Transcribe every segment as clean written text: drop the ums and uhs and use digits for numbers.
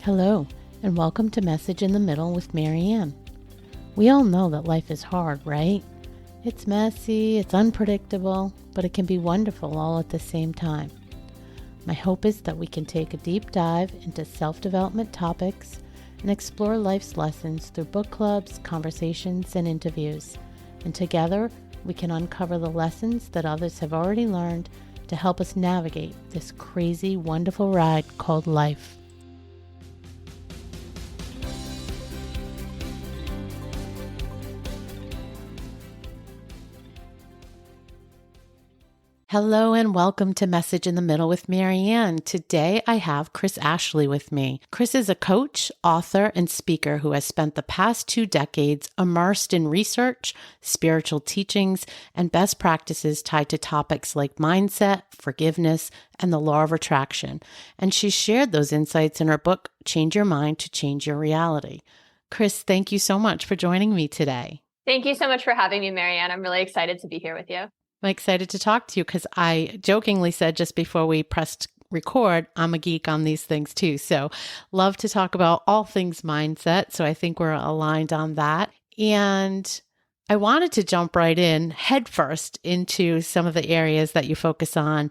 Hello, and welcome to Message in the Middle with Marianne. We all know that life is hard, right? It's messy, it's unpredictable, but it can be wonderful all at the same time. My hope is that we can take a deep dive into self-development topics and explore life's lessons through book clubs, conversations, and interviews. And together, we can uncover the lessons that others have already learned to help us navigate this crazy, wonderful ride called life. Hello and welcome to Message in the Middle with Marianne. Today I have Kris Ashley with me. Kris is a coach, author, and speaker who has spent the past 2 decades immersed in research, spiritual teachings, and best practices tied to topics like mindset, forgiveness, and the law of attraction. And she shared those insights in her book, Change Your Mind to Change Your Reality. Kris, thank you so much for joining me today. Thank you so much for having me, Marianne. I'm really excited to be here with you. I'm excited to talk to you because I jokingly said just before we pressed record, I'm a geek on these things too. So love to talk about all things mindset. So I think we're aligned on that. And I wanted to jump right in headfirst into some of the areas that you focus on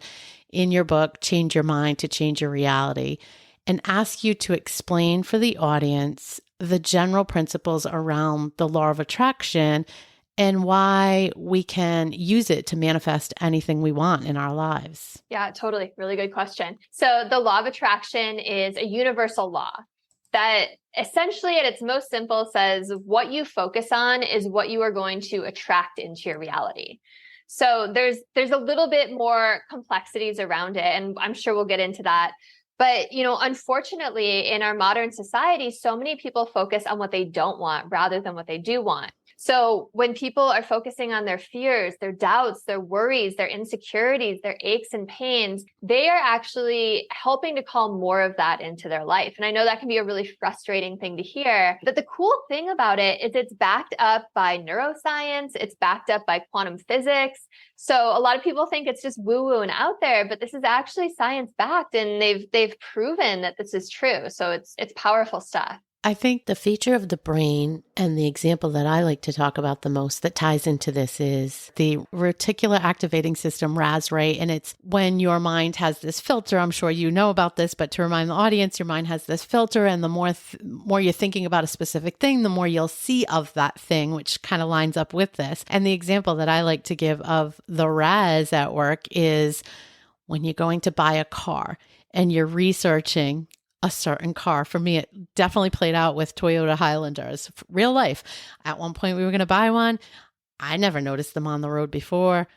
in your book, Change Your Mind to Change Your Reality, and ask you to explain for the audience the general principles around the law of attraction and why we can use it to manifest anything we want in our lives. Yeah, totally. Really good question. So the law of attraction is a universal law that essentially at its most simple says what you focus on is what you are going to attract into your reality. So there's a little bit more complexities around it, and I'm sure we'll get into that. But, unfortunately, in our modern society, so many people focus on what they don't want rather than what they do want. So when people are focusing on their fears, their doubts, their worries, their insecurities, their aches and pains, they are actually helping to call more of that into their life. And I know that can be a really frustrating thing to hear, but the cool thing about it is it's backed up by neuroscience. It's backed up by quantum physics. So a lot of people think it's just woo-woo and out there, but this is actually science-backed, and they've proven that this is true. So it's powerful stuff. I think the feature of the brain and the example that I like to talk about the most that ties into this is the reticular activating system, RAS, right? And it's when your mind has this filter. I'm sure you know about this, but to remind the audience, your mind has this filter, and the more you're thinking about a specific thing, the more you'll see of that thing, which kind of lines up with this. And the example that I like to give of the RAS at work is when you're going to buy a car and you're researching a certain car. For me, it definitely played out with Toyota Highlanders, real life. At one point, we were going to buy one. I never noticed them on the road before.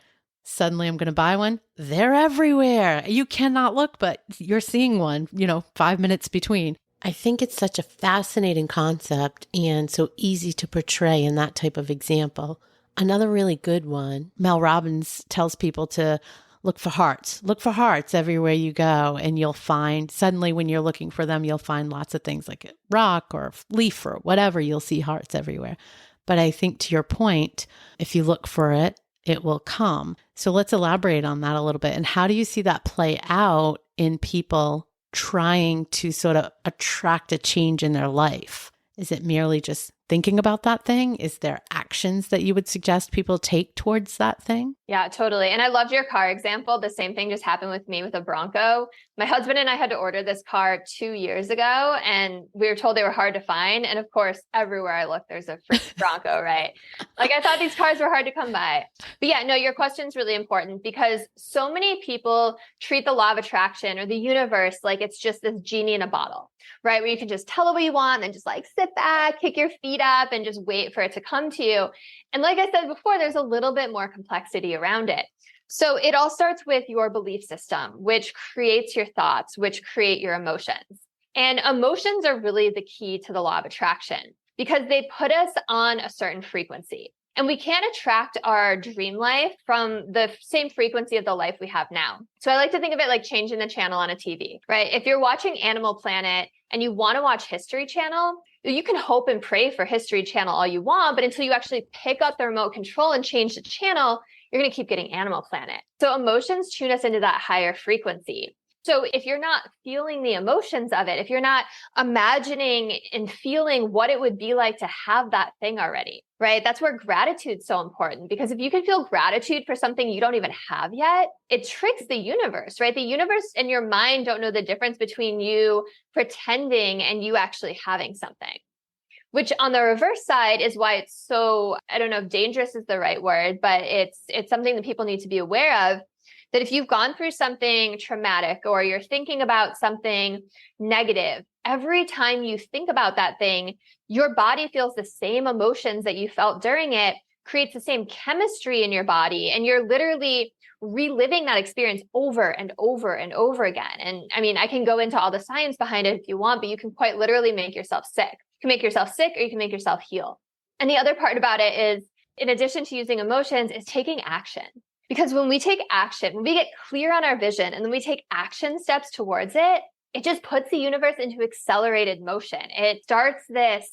Suddenly, I'm going to buy one. They're everywhere. You cannot look, but you're seeing one, 5 minutes between. I think it's such a fascinating concept and so easy to portray in that type of example. Another really good one, Mel Robbins tells people to look for hearts. Look for hearts everywhere you go, and you'll find, suddenly when you're looking for them, you'll find lots of things like a rock or a leaf or whatever. You'll see hearts everywhere. But I think to your point, if you look for it, it will come. So let's elaborate on that a little bit. And how do you see that play out in people trying to sort of attract a change in their life? Is it merely just thinking about that thing? Is there actions that you would suggest people take towards that thing? Yeah, totally. And I loved your car example. The same thing just happened with me with a Bronco. My husband and I had to order this car 2 years ago, and we were told they were hard to find. And of course, everywhere I look, there's a freaking Bronco, right? Like I thought these cars were hard to come by. But yeah, no, your question's really important because so many people treat the law of attraction or the universe like it's just this genie in a bottle, right? Where you can just tell it what you want and then just like sit back, kick your feet up and just wait for it to come to you. And like I said before, there's a little bit more complexity around it. So it all starts with your belief system, which creates your thoughts, which create your emotions. And emotions are really the key to the law of attraction because they put us on a certain frequency. And we can't attract our dream life from the same frequency of the life we have now. So I like to think of it like changing the channel on a TV, right? If you're watching Animal Planet and you want to watch History Channel, you can hope and pray for History Channel all you want, but until you actually pick up the remote control and change the channel, you're going to keep getting Animal Planet. So emotions tune us into that higher frequency. So if you're not feeling the emotions of it, if you're not imagining and feeling what it would be like to have that thing already, right? That's where gratitude's so important, because if you can feel gratitude for something you don't even have yet, it tricks the universe, right? The universe and your mind don't know the difference between you pretending and you actually having something. Which on the reverse side is why it's so, I don't know if dangerous is the right word, but it's something that people need to be aware of, that if you've gone through something traumatic or you're thinking about something negative, every time you think about that thing, your body feels the same emotions that you felt during it, creates the same chemistry in your body, and you're literally reliving that experience over and over and over again. And I mean, I can go into all the science behind it if you want, but you can quite literally make yourself sick. You can make yourself sick or you can make yourself heal. And the other part about it is, in addition to using emotions, is taking action. Because when we take action, when we get clear on our vision and then we take action steps towards it, it just puts the universe into accelerated motion. It starts this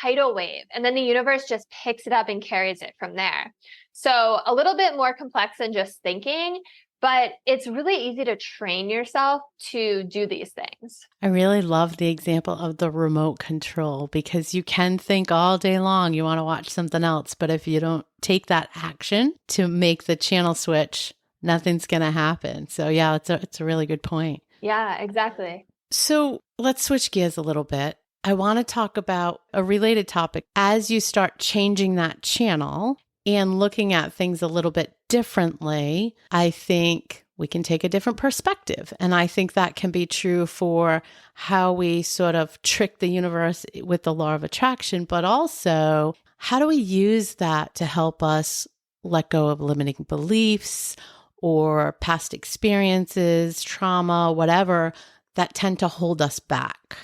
tidal wave, and then the universe just picks it up and carries it from there. So a little bit more complex than just thinking, but it's really easy to train yourself to do these things. I really love the example of the remote control, because you can think all day long you want to watch something else, but if you don't take that action to make the channel switch, nothing's going to happen. So yeah, it's a really good point. Yeah, exactly. So let's switch gears a little bit. I want to talk about a related topic. As you start changing that channel and looking at things a little bit differently, I think we can take a different perspective. And I think that can be true for how we sort of trick the universe with the law of attraction, but also how do we use that to help us let go of limiting beliefs or past experiences, trauma, whatever, that tend to hold us back?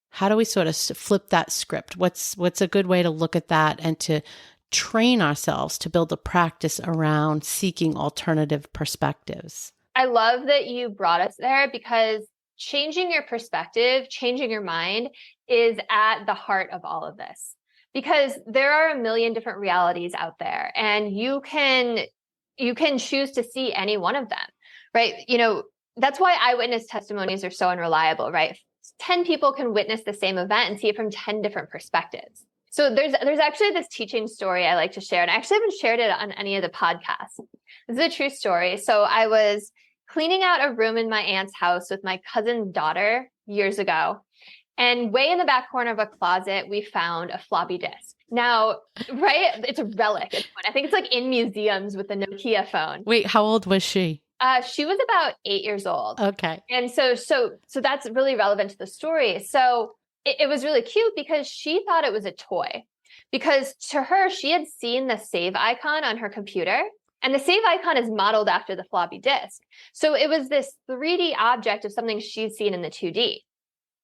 How do we sort of flip that script? What's a good way to look at that and to train ourselves to build a practice around seeking alternative perspectives? I love that you brought us there, because changing your perspective, changing your mind is at the heart of all of this. Because there are a million different realities out there, and you can choose to see any one of them, right? You know, that's why eyewitness testimonies are so unreliable, right? 10 people can witness the same event and see it from 10 different perspectives. So there's actually this teaching story I like to share, and I actually haven't shared it on any of the podcasts. This is a true story. So I was cleaning out a room in my aunt's house with my cousin's daughter years ago. And way in the back corner of a closet, we found a floppy disk. Now, right, it's a relic. I think it's like in museums with the Nokia phone. Wait, how old was she? She was about 8 years old. Okay. And so that's really relevant to the story. So it was really cute because she thought it was a toy, because to her, she had seen the save icon on her computer, and the save icon is modeled after the floppy disk. So it was this 3D object of something she'd seen in the 2D.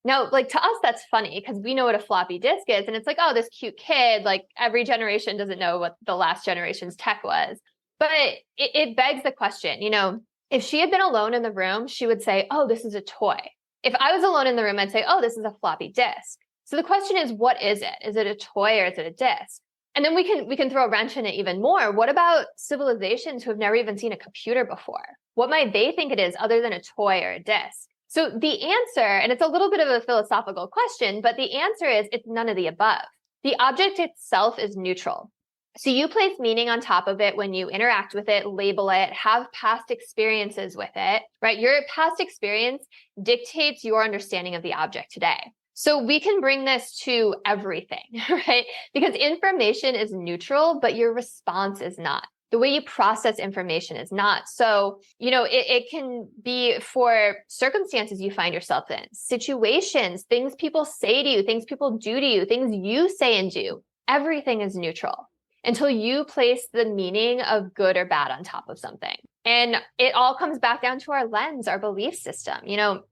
Now, like, to us, that's funny because we know what a floppy disk is. And it's like, oh, this cute kid, like every generation doesn't know what the last generation's tech was. But it begs the question, you know, if she had been alone in the room, she would say, oh, this is a toy. If I was alone in the room, I'd say, oh, this is a floppy disk. So the question is, what is it? Is it a toy or is it a disk? And then we can throw a wrench in it even more. What about civilizations who have never even seen a computer before? What might they think it is other than a toy or a disk? So the answer, and it's a little bit of a philosophical question, but the answer is it's none of the above. The object itself is neutral. So you place meaning on top of it when you interact with it, label it, have past experiences with it, right? Your past experience dictates your understanding of the object today. So we can bring this to everything, right? Because information is neutral, but your response is not. The way you process information is not. So, you know, it can be for circumstances you find yourself in, situations, things people say to you, things people do to you, things you say and do. Everything is neutral until you place the meaning of good or bad on top of something. And it all comes back down to our lens, our belief system. You know,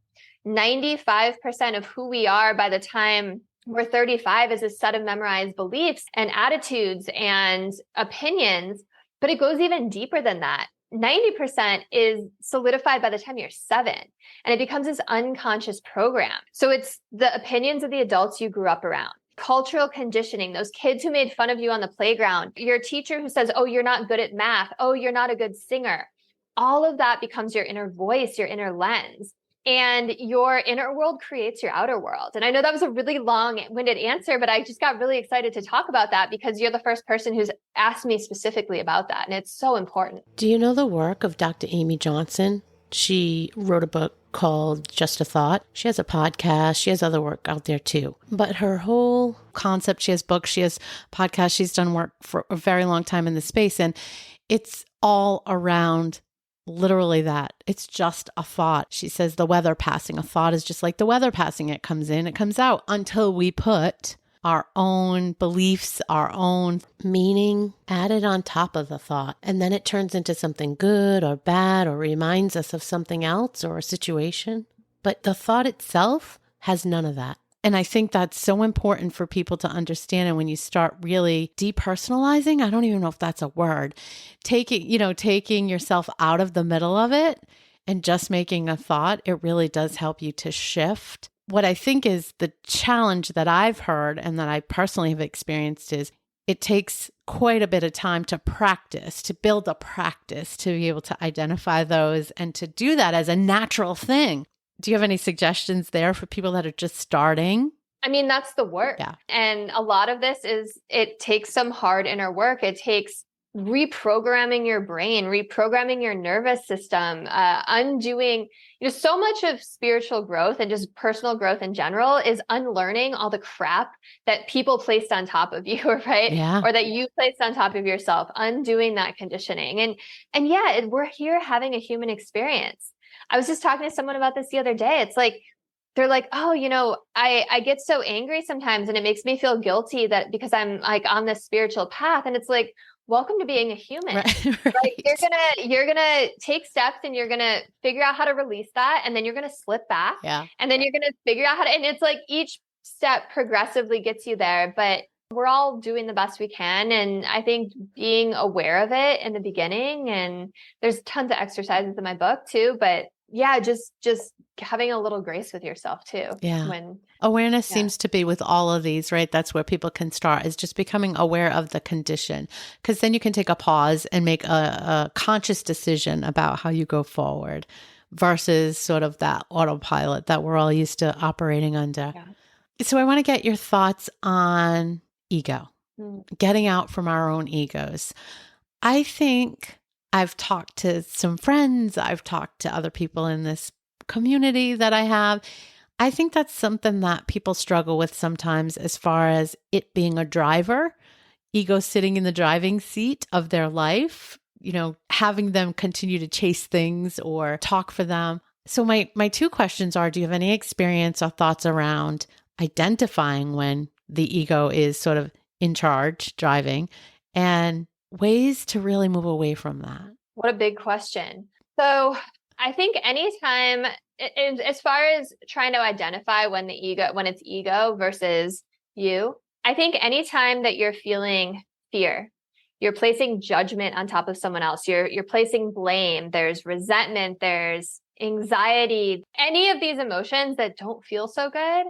95% of who we are by the time we're 35 is a set of memorized beliefs and attitudes and opinions. But it goes even deeper than that. 90% is solidified by the time you're 7, and it becomes this unconscious program. So it's the opinions of the adults you grew up around, cultural conditioning, those kids who made fun of you on the playground, your teacher who says, oh, you're not good at math. Oh, you're not a good singer. All of that becomes your inner voice, your inner lens. and your inner world creates your outer world. And I know that was a really long-winded answer, but I just got really excited to talk about that because you're the first person who's asked me specifically about that. And it's so important. Do you know the work of Dr. Amy Johnson? She wrote a book called Just a Thought. She has a podcast. She has other work out there too. But her whole concept, she has books, she has podcasts, she's done work for a very long time in the space. And it's all around literally that. It's just a thought. She says the weather passing. A thought is just like the weather passing. It comes in, it comes out until we put our own beliefs, our own meaning added on top of the thought. And then it turns into something good or bad or reminds us of something else or a situation. But the thought itself has none of that. And I think that's so important for people to understand. And when you start really depersonalizing, I don't even know if that's a word, taking yourself out of the middle of it and just making a thought, it really does help you to shift. What I think is the challenge that I've heard and that I personally have experienced is it takes quite a bit of time to practice, to build a practice, to be able to identify those and to do that as a natural thing. Do you have any suggestions there for people that are just starting? I mean, that's the work. Yeah. And a lot of this it takes some hard inner work. It takes reprogramming your brain, reprogramming your nervous system, undoing, so much of spiritual growth and just personal growth in general is unlearning all the crap that people placed on top of you, right? Yeah. Or that you placed on top of yourself, undoing that conditioning. And yeah, we're here having a human experience. I was just talking to someone about this the other day. It's like, they're like, oh, I get so angry sometimes and it makes me feel guilty that because I'm like on this spiritual path. And it's like, welcome to being a human. Right. Like you're gonna take steps and you're gonna figure out how to release that. And then you're gonna slip back. Yeah. And then you're gonna figure out how to, and it's like each step progressively gets you there, but we're all doing the best we can. And I think being aware of it in the beginning, and there's tons of exercises in my book too, but yeah, just having a little grace with yourself too. Yeah. Awareness seems to be with all of these, right? That's where people can start, is just becoming aware of the condition. Because then you can take a pause and make a conscious decision about how you go forward versus sort of that autopilot that we're all used to operating under. Yeah. So I want to get your thoughts on ego, getting out from our own egos. I think I've talked to some friends, I've talked to other people in this community that I have. I think that's something that people struggle with sometimes as far as it being a driver, ego sitting in the driving seat of their life, having them continue to chase things or talk for them. So my two questions are, do you have any experience or thoughts around identifying when the ego is sort of in charge, driving, and ways to really move away from that? What a big question. So I think anytime, as far as trying to identify when it's ego versus you, I think anytime that you're feeling fear, you're placing judgment on top of someone else, you're placing blame, there's resentment, there's anxiety, any of these emotions that don't feel so good,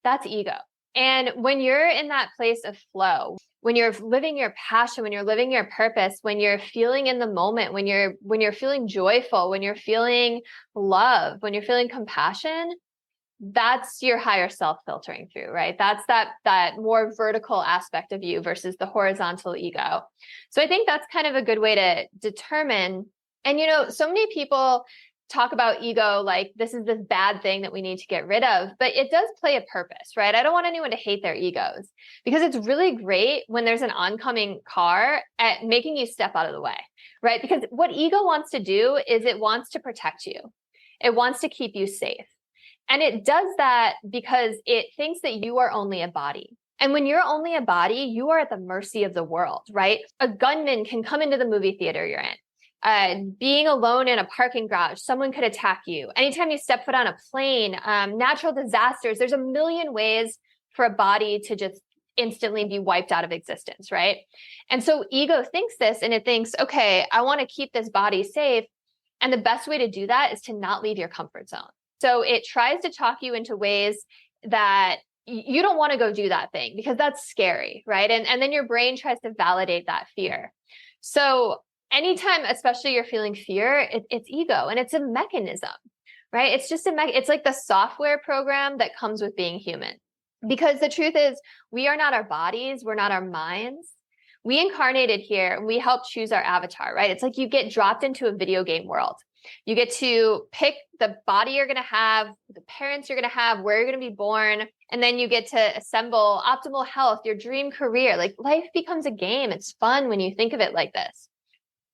that's ego. And when you're in that place of flow, when you're living your passion, when you're living your purpose, when you're feeling in the moment, when you're feeling joyful, when you're feeling love, when you're feeling compassion, that's your higher self filtering through, right? That's that more vertical aspect of you versus the horizontal ego. So I think that's kind of a good way to determine. And, so many people talk about ego like this is this bad thing that we need to get rid of, but it does play a purpose, right? I don't want anyone to hate their egos because it's really great when there's an oncoming car at making you step out of the way, right? Because what ego wants to do is it wants to protect you. It wants to keep you safe. And it does that because it thinks that you are only a body. And when you're only a body, you are at the mercy of the world, right? A gunman can come into the movie theater you're in. Being alone in a parking garage, someone could attack you. Anytime you step foot on a plane, natural disasters, there's a million ways for a body to just instantly be wiped out of existence, right? And so ego thinks this and it thinks, okay, I want to keep this body safe. And the best way to do that is to not leave your comfort zone. So it tries to talk you into ways that you don't want to go do that thing because that's scary, right? And then your brain tries to validate that fear. So anytime, especially you're feeling fear, it's ego and it's a mechanism, right? It's just it's like the software program that comes with being human. Because the truth is, we are not our bodies, we're not our minds. We incarnated here and we help choose our avatar, right? It's like you get dropped into a video game world. You get to pick the body you're going to have, the parents you're going to have, where you're going to be born, and then you get to assemble optimal health, your dream career. Like life becomes a game. It's fun when you think of it like this.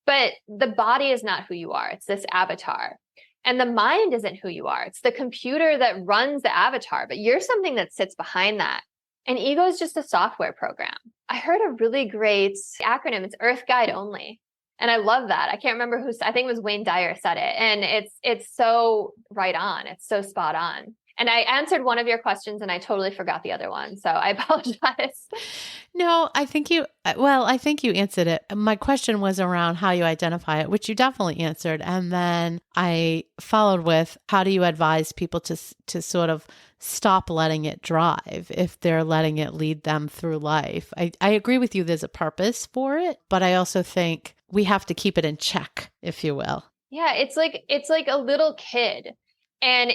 But the body is not who you are. It's this avatar. And the mind isn't who you are. It's the computer that runs the avatar, but you're something that sits behind that. And ego is just a software program. I heard a really great acronym. It's Earth Guide Only. And I love that. I can't remember I think it was Wayne Dyer said it. And it's so right on. It's so spot on. And I answered one of your questions and I totally forgot the other one. So I apologize. No, I think you answered it. My question was around how you identify it, which you definitely answered. And then I followed with, how do you advise people to sort of stop letting it drive if they're letting it lead them through life? I agree with you. There's a purpose for it, but I also think we have to keep it in check, if you will. Yeah, it's like a little kid. And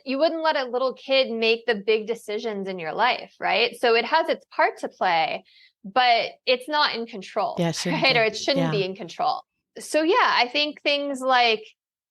you wouldn't let a little kid make the big decisions in your life, right? So it has its part to play, but it's not in control, right? Or it shouldn't be in control. So yeah, I think things like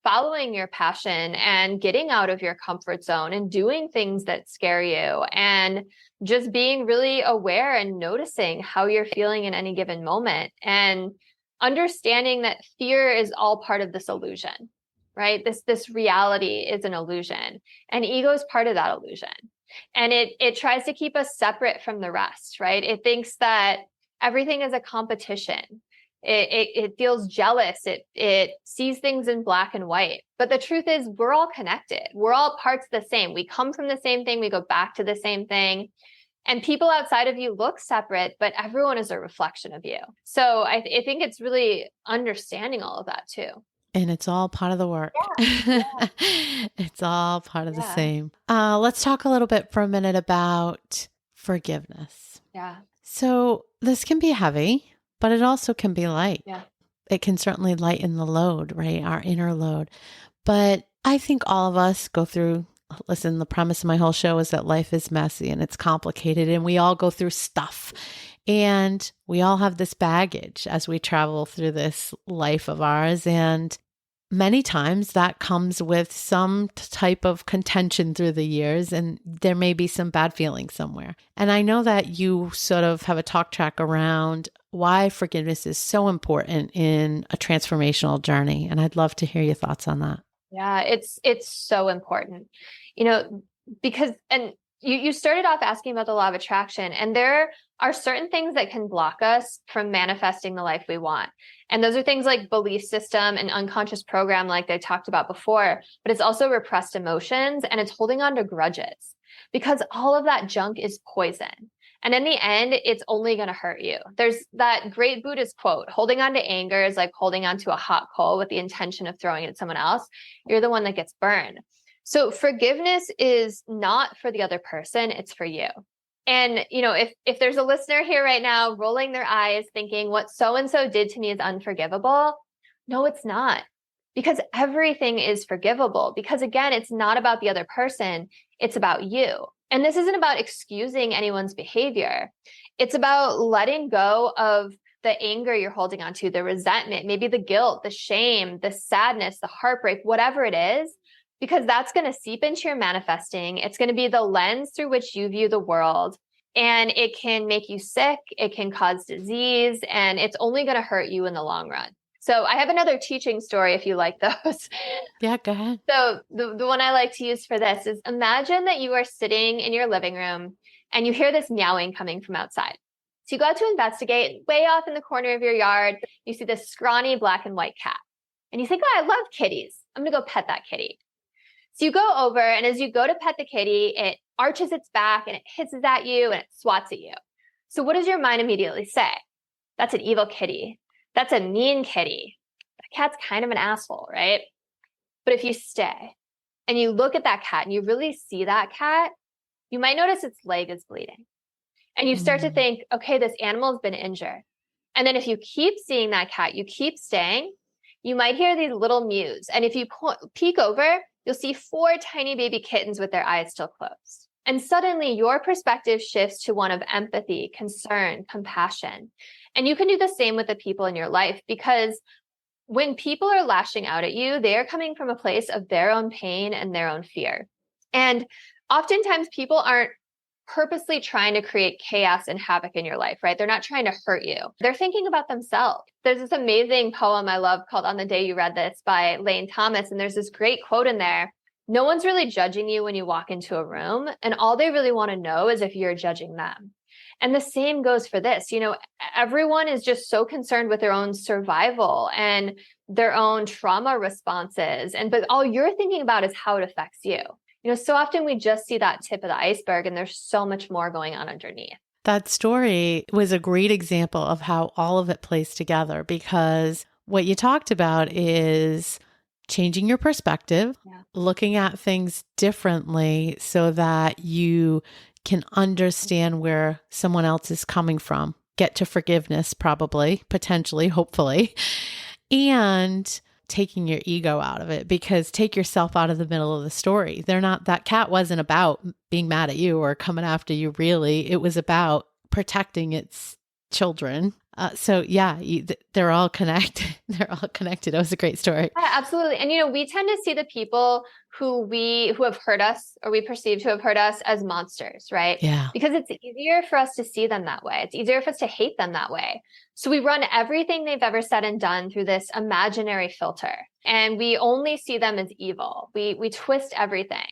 following your passion and getting out of your comfort zone and doing things that scare you and just being really aware and noticing how you're feeling in any given moment and understanding that fear is all part of this illusion. Right? This reality is an illusion, and ego is part of that illusion. And it tries to keep us separate from the rest, right? It thinks that everything is a competition. It feels jealous. It sees things in black and white. But the truth is, we're all connected. We're all parts of the same. We come from the same thing. We go back to the same thing. And people outside of you look separate, but everyone is a reflection of you. So I think it's really understanding all of that too. And it's all part of the work. Yeah. It's all part of the same. Let's talk a little bit for a minute about forgiveness. Yeah. So this can be heavy, but it also can be light. Yeah. It can certainly lighten the load, right? Our inner load. But I think all of us go through, listen, the premise of my whole show is that life is messy and it's complicated and we all go through stuff. And we all have this baggage as we travel through this life of ours. And many times that comes with some type of contention through the years, and there may be some bad feelings somewhere. And I know that you sort of have a talk track around why forgiveness is so important in a transformational journey. And I'd love to hear your thoughts on that. Yeah, it's so important, because, and you started off asking about the law of attraction, and there are certain things that can block us from manifesting the life we want. And those are things like belief system and unconscious program, like I talked about before, but it's also repressed emotions and it's holding on to grudges, because all of that junk is poison. And in the end, it's only going to hurt you. There's that great Buddhist quote, holding on to anger is like holding on to a hot coal with the intention of throwing it at someone else. You're the one that gets burned. So forgiveness is not for the other person, it's for you. And, if there's a listener here right now rolling their eyes thinking what so-and-so did to me is unforgivable, no, it's not. Because everything is forgivable. Because again, it's not about the other person, it's about you. And this isn't about excusing anyone's behavior. It's about letting go of the anger you're holding on to, the resentment, maybe the guilt, the shame, the sadness, the heartbreak, whatever it is, because that's going to seep into your manifesting. It's going to be the lens through which you view the world. And it can make you sick. It can cause disease, and it's only going to hurt you in the long run. So I have another teaching story if you like those. Yeah, go ahead. So the one I like to use for this is, imagine that you are sitting in your living room and you hear this meowing coming from outside. So you go out to investigate. Way off in the corner of your yard, you see this scrawny black and white cat. And you think, oh, I love kitties. I'm going to go pet that kitty. So you go over, and as you go to pet the kitty, it arches its back and it hisses at you and it swats at you. So what does your mind immediately say? That's an evil kitty. That's a mean kitty. That cat's kind of an asshole, right? But if you stay and you look at that cat and you really see that cat, you might notice its leg is bleeding. And you start to think, okay, this animal has been injured. And then if you keep seeing that cat, you keep staying, you might hear these little mews. And if you peek over, you'll see 4 tiny baby kittens with their eyes still closed. And suddenly your perspective shifts to one of empathy, concern, compassion. And you can do the same with the people in your life, because when people are lashing out at you, they are coming from a place of their own pain and their own fear. And oftentimes people aren't purposely trying to create chaos and havoc in your life, right? They're not trying to hurt you. They're thinking about themselves. There's this amazing poem I love called On the Day You Read This by Lane Thomas. And there's this great quote in there. No one's really judging you when you walk into a room. And all they really want to know is if you're judging them. And the same goes for this. Everyone is just so concerned with their own survival and their own trauma responses. But all you're thinking about is how it affects you. So often we just see that tip of the iceberg, and there's so much more going on underneath. That story was a great example of how all of it plays together, because what you talked about is changing your perspective, looking at things differently so that you can understand where someone else is coming from, get to forgiveness, probably, potentially, hopefully, and taking your ego out of it, because take yourself out of the middle of the story. That cat wasn't about being mad at you or coming after you, really. It was about protecting its children. They're all connected. They're all connected. It was a great story. Yeah, absolutely. And, we tend to see the people who have hurt us, or we perceive to have hurt us, as monsters, right? Yeah. Because it's easier for us to see them that way. It's easier for us to hate them that way. So we run everything they've ever said and done through this imaginary filter, and we only see them as evil. We twist everything.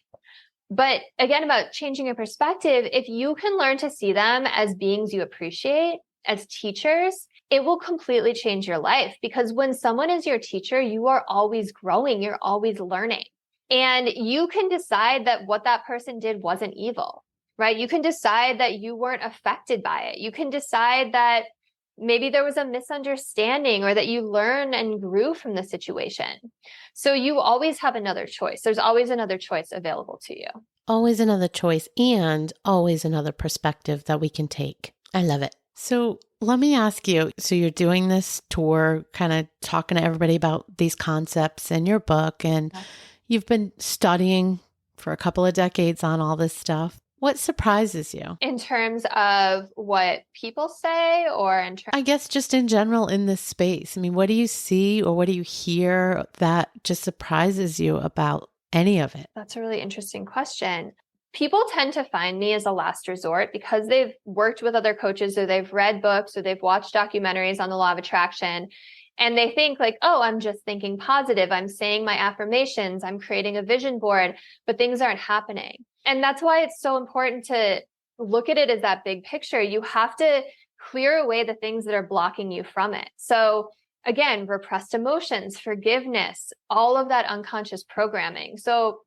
But again, about changing your perspective, if you can learn to see them as beings you appreciate, as teachers, it will completely change your life. Because when someone is your teacher, you are always growing, you're always learning. And you can decide that what that person did wasn't evil, right? You can decide that you weren't affected by it. You can decide that maybe there was a misunderstanding, or that you learned and grew from the situation. So you always have another choice. There's always another choice available to you. Always another choice, and always another perspective that we can take. I love it. So let me ask you, so you're doing this tour, kind of talking to everybody about these concepts in your book, and you've been studying for a couple of decades on all this stuff. What surprises you? In terms of what people say, or in terms? I guess just in general in this space. I mean, what do you see or what do you hear that just surprises you about any of it? That's a really interesting question. People tend to find me as a last resort because they've worked with other coaches, or they've read books, or they've watched documentaries on the law of attraction. And they think like, oh, I'm just thinking positive. I'm saying my affirmations. I'm creating a vision board, but things aren't happening. And that's why it's so important to look at it as that big picture. You have to clear away the things that are blocking you from it. So again, repressed emotions, forgiveness, all of that unconscious programming. So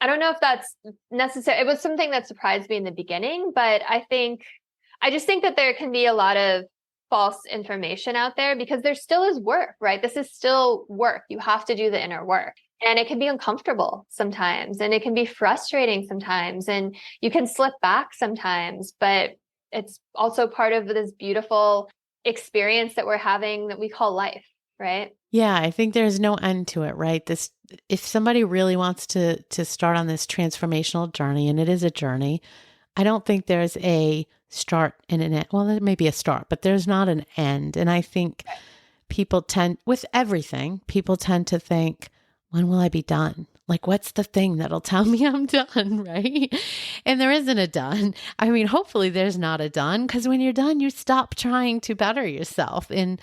I don't know if that's necessary. It was something that surprised me in the beginning, but I just think that there can be a lot of false information out there, because there still is work, right? This is still work. You have to do the inner work, and it can be uncomfortable sometimes, and it can be frustrating sometimes, and you can slip back sometimes, but it's also part of this beautiful experience that we're having that we call life, right? Yeah, I think there's no end to it, right? If somebody really wants to start on this transformational journey, and it is a journey, I don't think there's a start and an end. Well, there may be a start, but there's not an end. And I think people tend to think, when will I be done? Like, what's the thing that'll tell me I'm done, right? And there isn't a done. I mean, hopefully there's not a done, because when you're done, you stop trying to better yourself. And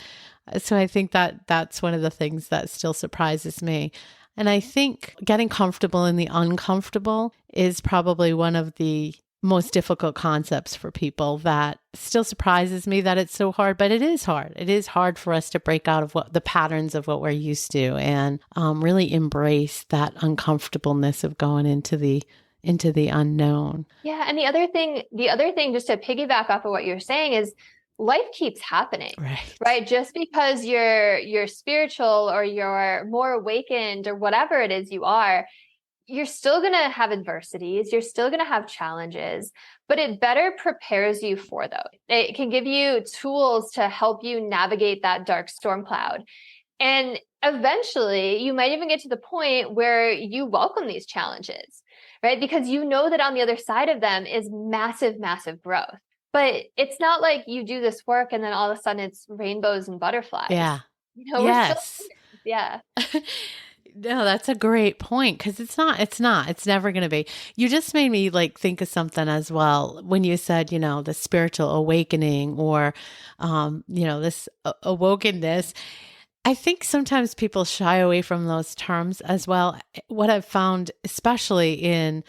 so I think that's one of the things that still surprises me. And I think getting comfortable in the uncomfortable is probably one of the most difficult concepts for people. That still surprises me that it's so hard, but it is hard. It is hard for us to break out of the patterns of what we're used to, and really embrace that uncomfortableness of going into the unknown. Yeah. And the other thing, just to piggyback off of what you're saying, is life keeps happening, right? Just because you're spiritual, or you're more awakened, or whatever it is you are, you're still going to have adversities. You're still going to have challenges, but it better prepares you for those. It can give you tools to help you navigate that dark storm cloud. And eventually you might even get to the point where you welcome these challenges, right? Because you know that on the other side of them is massive, massive growth. But it's not like you do this work and then all of a sudden it's rainbows and butterflies. Yeah. We're still, Yes. yeah. No, that's a great point, because it's never going to be. You just made me like think of something as well when you said, the spiritual awakening or, this awokenness. I think sometimes people shy away from those terms as well. What I've found, especially in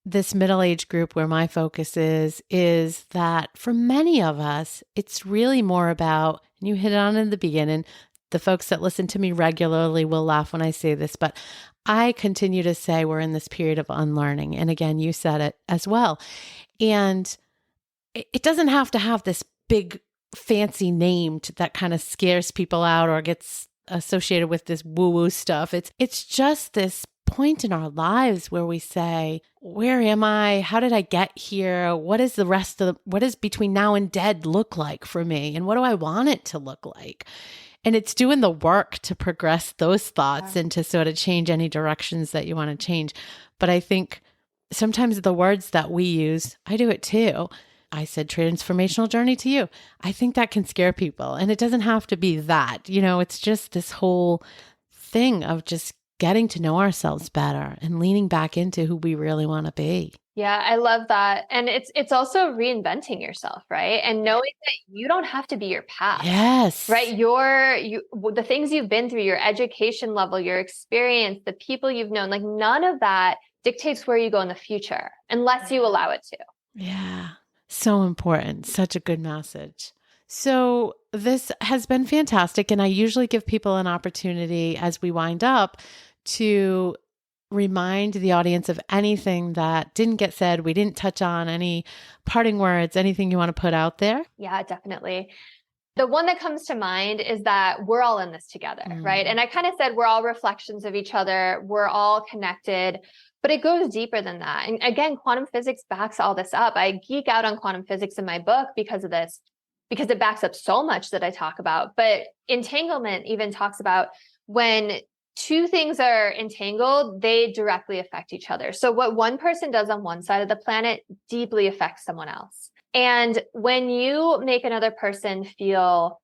this middle-aged group where my focus is that for many of us, it's really more about, and you hit it on in the beginning, the folks that listen to me regularly will laugh when I say this, but I continue to say we're in this period of unlearning. And again, you said it as well. And it doesn't have to have this big fancy name that kind of scares people out or gets associated with this woo-woo stuff. It's just this point in our lives where we say, where am I? How did I get here? What is what does between now and dead look like for me? And what do I want it to look like? And it's doing the work to progress those thoughts and to sort of change any directions that you want to change. But I think sometimes the words that we use, I do it too. I said transformational journey to you. I think that can scare people. And it doesn't have to be that. It's just this whole thing of just getting to know ourselves better and leaning back into who we really want to be. Yeah, I love that. And it's also reinventing yourself, right? And knowing that you don't have to be your past. Yes. Right? The things you've been through, your education level, your experience, the people you've known, like none of that dictates where you go in the future unless you allow it to. Yeah. So important. Such a good message. So this has been fantastic. And I usually give people an opportunity as we wind up to remind the audience of anything that didn't get said, we didn't touch on, any parting words, anything you want to put out there? Yeah, definitely. The one that comes to mind is that we're all in this together, right? And I kind of said we're all reflections of each other. We're all connected, but it goes deeper than that. And again, quantum physics backs all this up. I geek out on quantum physics in my book because of this, because it backs up so much that I talk about. But entanglement even talks about when two things are entangled, they directly affect each other. So what one person does on one side of the planet deeply affects someone else. And when you make another person feel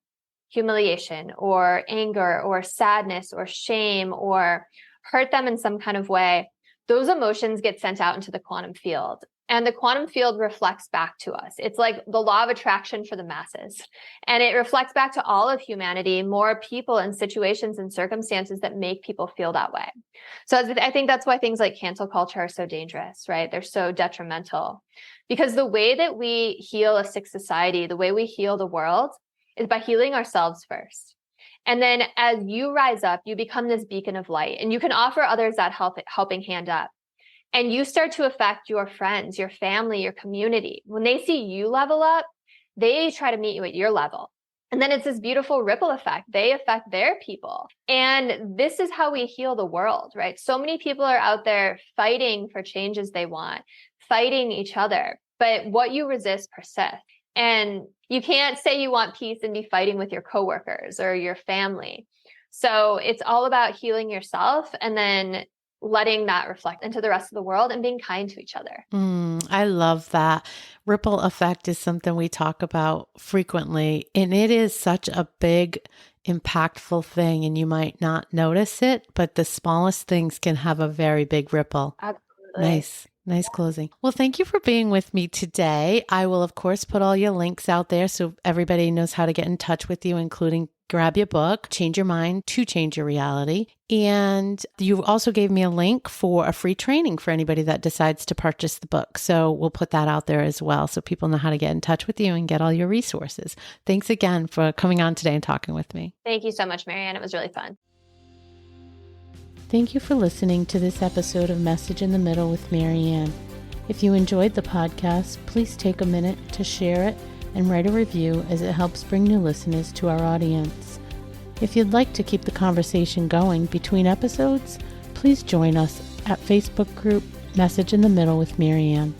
humiliation or anger or sadness or shame or hurt them in some kind of way, those emotions get sent out into the quantum field. And the quantum field reflects back to us. It's like the law of attraction for the masses. And it reflects back to all of humanity, more people and situations and circumstances that make people feel that way. So I think that's why things like cancel culture are so dangerous, right? They're so detrimental. Because the way that we heal a sick society, the way we heal the world is by healing ourselves first. And then as you rise up, you become this beacon of light and you can offer others that helping hand up. And you start to affect your friends, your family, your community. When they see you level up, they try to meet you at your level. And then it's this beautiful ripple effect. They affect their people. And this is how we heal the world, right? So many people are out there fighting for changes they want, fighting each other. But what you resist persists. And you can't say you want peace and be fighting with your coworkers or your family. So it's all about healing yourself and then letting that reflect into the rest of the world and being kind to each other. I love that. Ripple effect is something we talk about frequently, and it is such a big, impactful thing, and you might not notice it, but the smallest things can have a very big ripple. Absolutely. Nice closing. Well, thank you for being with me today. I will, of course, put all your links out there so everybody knows how to get in touch with you, including grab your book, Change Your Mind to Change Your Reality. And you also gave me a link for a free training for anybody that decides to purchase the book. So we'll put that out there as well so people know how to get in touch with you and get all your resources. Thanks again for coming on today and talking with me. Thank you so much, Marianne. It was really fun. Thank you for listening to this episode of Message in the Middle with Marianne. If you enjoyed the podcast, please take a minute to share it and write a review as it helps bring new listeners to our audience. If you'd like to keep the conversation going between episodes, please join us at Facebook group Message in the Middle with Marianne.